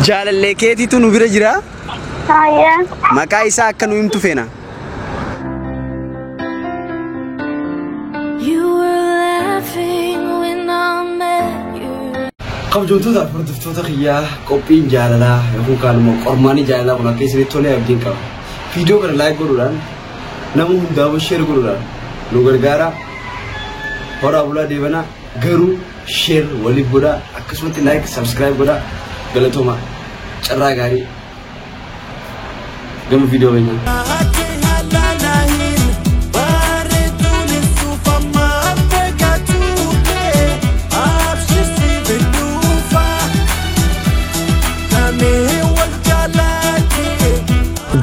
Jaalallee keetiitu nu bira jira? Haaya. Maqaa isaa akka nu himtu feena. Kabajamtoota hordoftoota kiyyaa qophiin jaalalaa yookaan kaanuma qormaanii jaalalaa kun akka isinitti tolee abdiin qaba. Viidiyoo kana laayik godhuudhaan nama hundaaf sheer godhuudhaan nu gargaara. Horaa bulaa deebanaa garuu sheer waliif godhaa akkasumatti laayik sabskiraayib godhaa galatooma carraa gaarii gama viidiyoo keenyaa.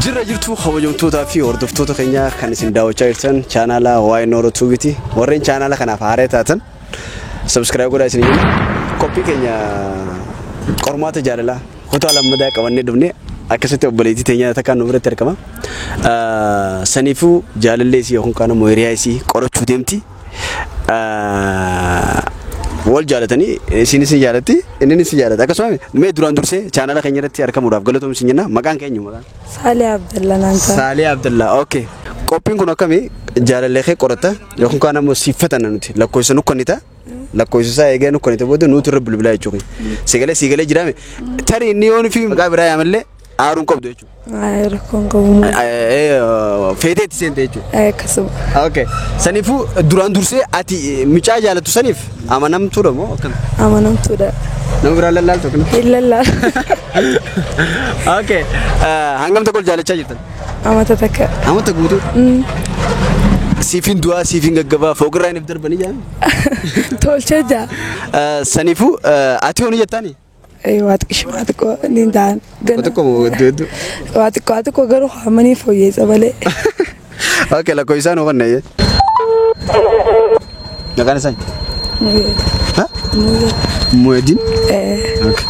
Jirra jirtu kabajamtootaa fi hordoftoota keenyaa kan isin daawwachaa jirtan chaanala waa'ee Noora Tuubiti. Warreen chaanala kanaaf haaraa taatan subscribe godhaa isin jenna. Qophii keenya qormaata jaalalaa kutaa lammadaa qabannee dhufne akkasitti obboleettii teenyaa takkaan nu biratti argama. Saniifuu jaalallee isii yookaan kaan immoo hiriyaa isii qorachuu deemti. Wal jaalatanii isinis jaalatti innis jaalata akkasuma mee duraan dursee chaanala keenya irratti argamuudhaaf galatoom isin jenna. Maqaan keenya maqaan Saalee Abdallah Nanta. Saalee Abdallah. Okay. Qophiin kun akkamii jaalallee kee qorata yookaan kaan immoo siifatan nuti lakkoofsa nu kennita. Lakkoofsa isaa eegee nu kennita booda nuti irra bilbilaa jechuudha. Sigalee jiraame tarii inni yoon fi maqaa biraa yaamallee aaruun qabdu jechuudha. Rakkoon qabu. Feeteetti seente jechuudha. Akkasuma. Okay. Saniifuu duraan dursee ati micaa jaalatu saniif amanamtuudha moo akkam? Amanamtuudha. Nama biraa lallaaltu akkana? Ilallaal. Okay. Hangam tokko jaalachaa jirtan? Amata takka. Amata guutuu? Siifin du'aa siifin gaggabaa fooqirraa inni darbanii jaan? Tolcha jaa. Saniifuu ati hooni jettaani? Waa xiqqoo ni ta'an. Waa xiqqoo Waa xiqqoo garuu hamanii fooyyeessa malee. Okay, lakkoo isaan hoo kanneen. Maqaan isaan? Muhyiddin. Okay.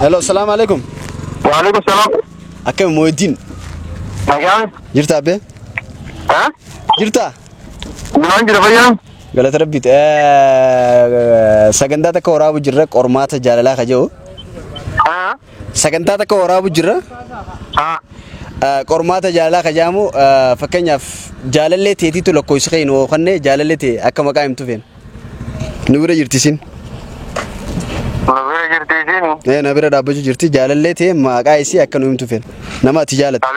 Hello, assalamu alaikum. Wa alaikum salam. Akkam Muhyiddin. Nagaan. Jirta abbe? Jirta? Naan jira fayyaan. Galata rabbiit. Sagantaa takka waraabu jirra qormaata jaalalaa ka jiru. Sagantaa takka waraabu jirra. Qormaata jaalalaa ka jaamu fakkeenyaaf jaalallee teetiitu lakkoofsa kee nu kannee jaalallee tee akka maqaa himtu feena. Nu bira jirti isin. Na bira dhaabbachuu jirti jaalallee tee maqaa isii akka nu himtu feena. Nama ati jaalatu.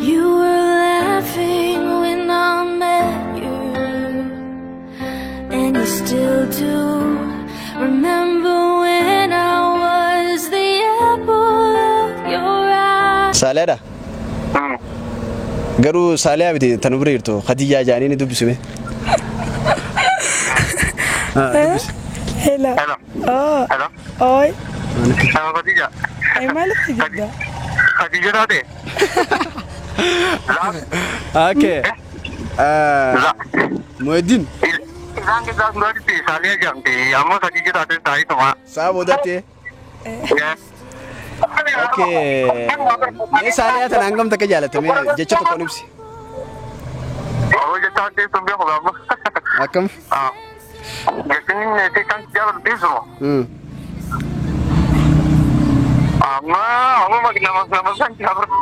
You were laughing when I met you, and you still do. Remember when I was the apple of your eye. Saaleedha. Garuu Saalee abiti tanu bira jirtu Khadijaa jaanii ni dubbisume. Hello. Hello. Oi. Sama Khadija. Ay maal Khadija? Khadija taate. Okay. Muhyiddin. Isaan keessaa duratti Saalee jedhamti. Amma Khadija taate taa'ituma. Saa boodatti. Okay. Mee Saalee tan hangam takka jaalatame jecha tokko ibsi. Oo jechaa teessuun beeku gaafa. Akkam? Jechuun kan jaalatu teessuma. Amma nama san jaalatu.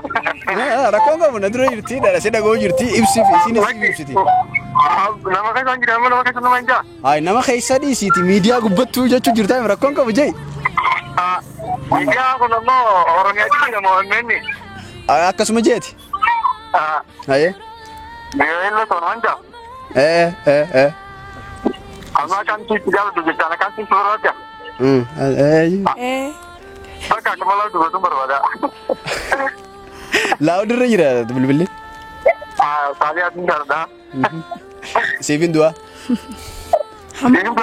Rakkoon qabu na dura jirti dhala si dhagoo jirti ibsiif isinis ibsiti. Nama keessa jira nama keessa nama hin jira. Ay nama keessa dhiisiiti miidiyaa gubbattuu jechuu jirtaa rakkoon qabu jee. Miidiyaa kun ammoo Oromiyaa jira moo inni. Akkasuma jeeti. Ayee. Biyyoon sun hanja. Amma kan sitti jaalatu jecha kan sitti barbaada. Bakka akkuma laatu gootun barbaada. Laawudirra jira bilbilli. Saalee adiin garda. Siifin du'a. Digin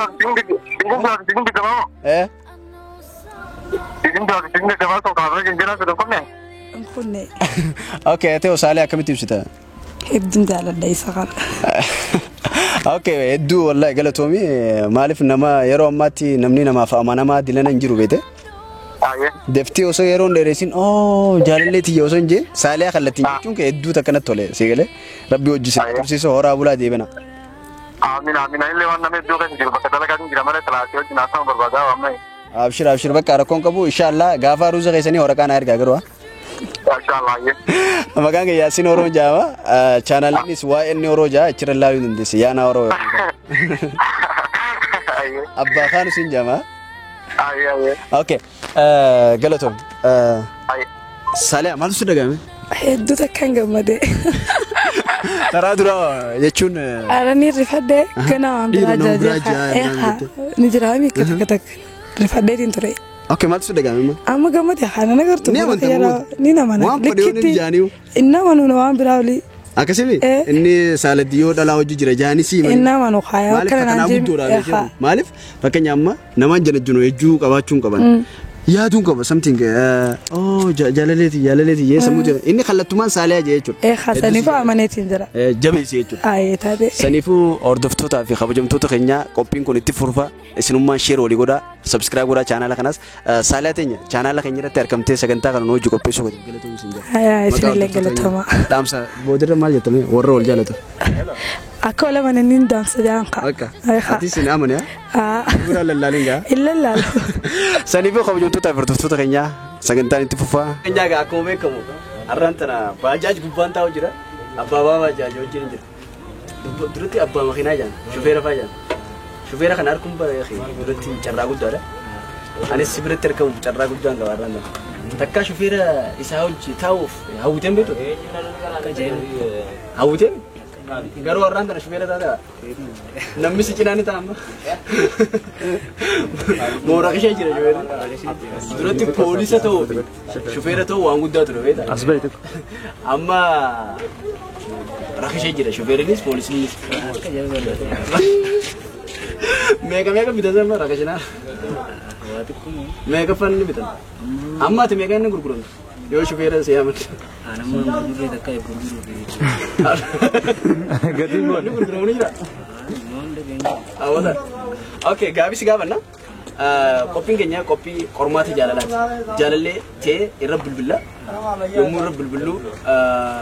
gabamoo. Digin gabaa tokko kaafee kan jiraatu tokko ne. Kunne. Okay, ta'u Saalee akkamitti ibsita? Hedduun jaaladha isa kana. Okay, hedduu wallahi galatoomi maaliif nama yeroo ammaatti namni namaaf amanamaa dilana hin jiru beete. Aye. Defti osoo yeroon dheeressin jaalalleetii yoo son jeen saaliyaa kallattiin jechuun kee hedduu takkanatti tole sigalee rabbi hojjisi tursiisoo horaa bulaa deebina. Amin amin illee waan namni iddoo kan jiru bakka dalagaa kan jira malee talaatee wajjin haasa'u barbaadaa waan ma'i. Abshir bakka rakkoon qabu inshallah gaafa ruuza keessanii waraqaa na ergaa garuu Inshallah aye. maqaan kee Yaasin Oroo jaama chaanaliinis waa'ee inni Oroo jaa achirra laaluu dandeesse yaana Oroo Aye. abbaa kaanu sin jaama. Aye. Okay galatoom Aye. saaliyaa maaltu si dhagahame? Hedduu takkaan gammadee. Karaa dura jechuun Aranii rifadhee ganaa waan biraa jaajaa ni jira mii takka takka rifadheetiin ture. okay maaltu si dhagahame? Amma gammadee haana nagartu. Ni amantaa ni namana. waan fadhiyoon jaaniyu Inna manu waan biraa olii. akkasimi inni saaladdiyoo dhalaa hojii jira jaanisii Inna manu kaayaa kana naan jeeru maaliif fakkeenya amma namaan janajjino ejjuu qabaachuun qaban yaaduun qaba something jaalaleeti yee sammuuti inni kallattumaan saaliyaa jee jechuudha saniifuu amaneetiin jira jabeessi jechuudha taate saniifuu hordoftootaa fi kabajamtoota keenyaa qophiin kun itti fufa isinummaan sheer walii godhaa subscribe godhaa chaanala kanaas saaliyaa teenya chaanala keenya irratti argamtee sagantaa kana hojii qopheessuu godhe galatoomuu isin jira isinillee galatoomaa dhaamsa boodirra maal jettame warra wal jaalatu akka wala mananiin daamsa jaanka ati sin amane gura lallaalinga illallaalu saniifuu kabajamtoota fi hordoftoota keenyaa sagantaan itti fufaa keenyaa gaa akkuma beekamu har'aan tana baajaaj gubbaan taa'u jira abbaa baajaaj wajjin jira duratti abbaa makiinaa jaan shufeera faa jaan shufeera kana harkuun duratti carraa guddaadha anis biratti argamu carraa guddaan qaba har'aan tana takkaa shufeera isaa hojii taa'uuf hawwiteen beektu hawwiteen garuu har'aan tana shufeera taata namni si cinaa ni taa'ama mooraa ishee jira shufeera duratti poolisa ta'uu fi shufeera ta'uu waan guddaa ture beekta amma rakishee jira shufeerinis poolisiinis meeqa bitatan amma rakashinaa meeqa fanni bitan amma ati meeqa inni gurguran yoo shufeera si yaaman gatii boonni gurguramuni jira awwata okay gaafis gaafanna qophiin keenya qophii qormaata jaalalaati jaalallee ta'e irra bilbila yommuu irra bilbillu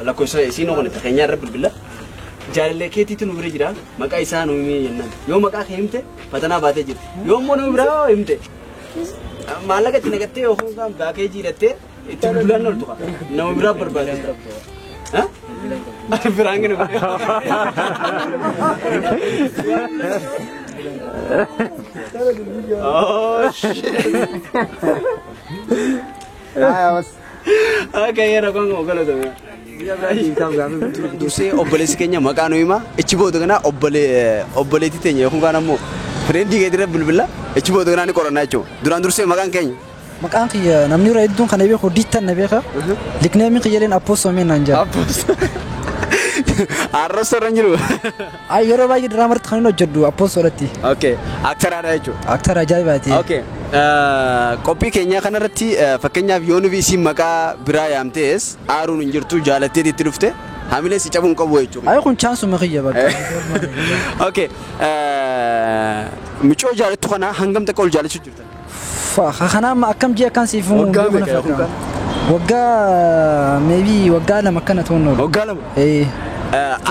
lakkoofsa isiin oone keenya irra bilbila jaalallee keetiitu nu bira jira maqaa isaa nu himee jennaan yoo maqaa kee himte fatanaa baatee jirti yoo immoo nu biraa himte maallaqa itti naqattee yookaan baakee jiidhattee itti bilbilaan ooltu nama biraa barbaade biraan gina oh shit okay era kon ogalo to dursee obboleessi keenya maqaa nu hima ichi booda kana obboleetti teenya yookaan kana ammoo friendii keetirra bilbila ichi booda kana ni qorannaa jechuudha duraan dursee maqaan keenya maqaan kiyya namni irraa hedduun kana beeku diittan na beeka likneemiin kiyyaaleen appoosomeen naan jira arrasa ranjiru ay yeroo baay'ee diraamarratti kan inni hojjedhu appoosoodhatti okay aktaraadha jechuudha aktara ajaa'ibaati okay qophii keenya kanarratti fakkeenyaaf yoo nuti isin maqaa biraa yaamtees aaruun hin jirtu jaalattee itti dhufte hamilee si cabuun qabu jechuudha ay kun chaansuma kiyya bakka okay michoo jaalattu kana hangam takka ol jaalachuu jirta kana amma akkam jee akkan siifu waggaa maybe waggaa lama akkana ta'uu waggaa lama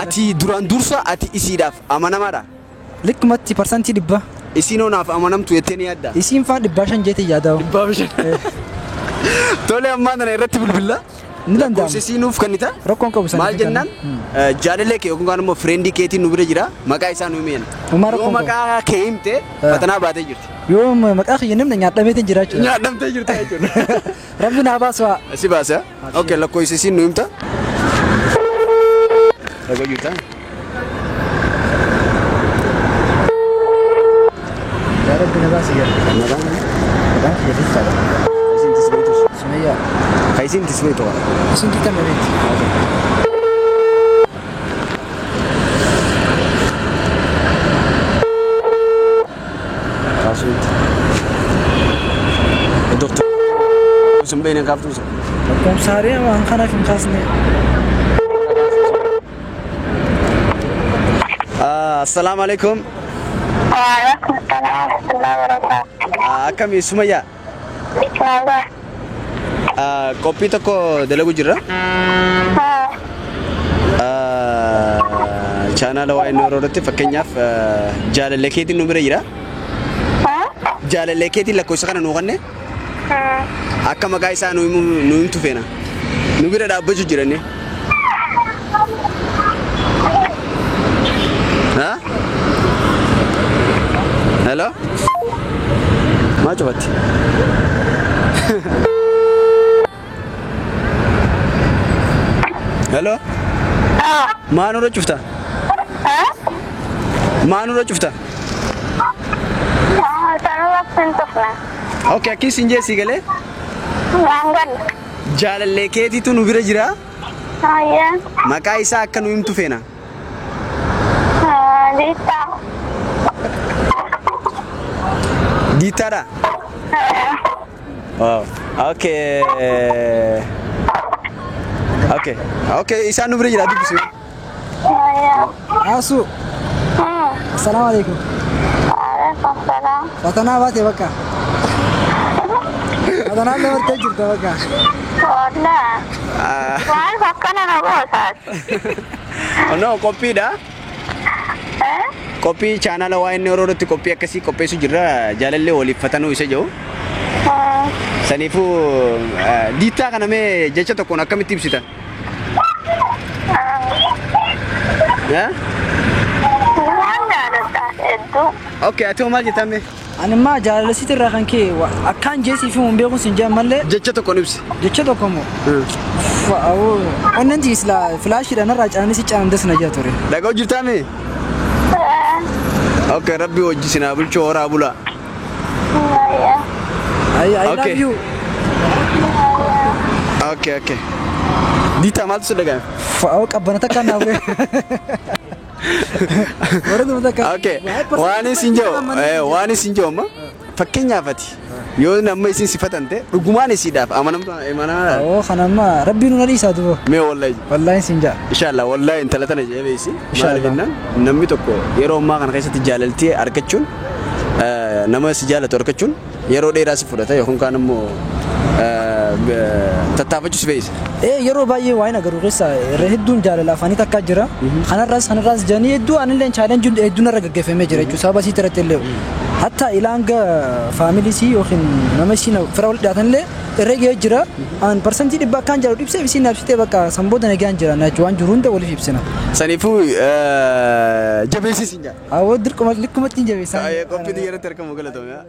ati duraan dursa ati isiidhaaf amanamaadha likkumatti parsantii 100 isiinonaaf amanamtu jettee ni yaadda isiin faan 500 jeetee yaadaa'u 500 tole ammaa tana irratti bilbila ni danda'ama koosisiinuuf kannita rakkoon qabu sana maal jennaan jaalallee kee yookaan immoo friendii keetiin nu bira jira maqaa isaa nu himeen yoo maqaa kee himte fatanaa baatee jirti yoo maqaa kee namni nyaadhameetiin jira jechuudha nyaadhamtee jirta jechuudha rabbi naa baasuu si baasa okay lakkoofsisiin nu himta ragaa jirta yaa rabbi na baasi yaa maqaan kee diittaadha isin tisbeetu sumayyaa kaisin tisbeetu isin diittameeti doktor sumbeene kaaftuusa kom saaree waan kanaaf hin kaasne assalamu alaikum akkami sumayyaa Qophii tokko dalagu jirra. Chaanaala waa'ee noorootti fakkeenyaaf jaalallee keetiin nu bira jira. Jaalallee keetiin lakkoofsa kana nuu kanne akka maqaa isaa nu himtu feena. Nu bira dhaabbachuu jiranne. Hello? Maa cufatti? Hello? Maa nurra cufta? Maa nurra cufta? Okay, akki siin jee sii galee? Jaalallee keetiitu nu bira jira? Maqaa isaa akka nu himtu feena? Diitaadha? Okay. Okay, isaan nu bira jira dubbisu. Asu. Assalamualaikum. Waalaikumsalam. Fatanaa baate bakka. Fatanaa dabartee jirta bakka. Waan fakkana na goosaas. No, qophiidha. Qophii chaanaala waa'ee noorootti qophii akkasii qopheessu jirra. Jaalallee waliif fatanuu isa jiru. Saniifuu diitaa kana mee jecha tokkoon akkamitti ibsita? Okay, ati maal jetame? Ani ma jaalalasitti irraa kan kee akkaan jeesii fi mun beekuun sin jaan mallee. Jecha tokkoon ibsi. Jecha tokko moo? Onneen tiisla filaashiidhaan irraa caananii si caanan desna jaa ture. Dhaga'u jirtaame? Okay, rabbi wajji sinaa bulchoo horaa bulaa. I love you. Okay. Diitaa maaltu si dhaga'ame? Fa'aa qabbana takka naaf. Okay, waan isin jiru amma fakkeenyaaf ati yoo nama isin sifatan ta'e dhugumaan isiidhaaf amanaa. Kanamma rabbiin nu dhiisaa duuba. Mee wallahi isin jaa. Inshallah wallahi intala tana jabeessi. Maal jennaan namni tokko yeroo ammaa kana keessatti jaalaltii argachuun nama si jaalatu argachuun yeroo dheeraa si fudhata yookaan kaan immoo tattaafachuu si fe'isa. Yeroo baay'ee waan agarru keessa hedduun jaalala afaanii takka jira. Kanarraas janii hedduu anillee challenge hedduun irra gaggeeffamee jira jechuudha. Sababa isii irratti illee hatta ilaanga faamilii isii yookiin nama isii fira wal dhiyaatanillee irra gahee jira. An parsantii dhibba akkaan jaalu dhibsee isiin naafsitee bakka sanboota nagaan jira jechuudha. Waan jiru hunda waliif ibsina. Saniifuu jabeessi siin jaa. Awwa dirquma likkumatti hin jabeessan. Qophii xiyyaarratti argamu galatoomee.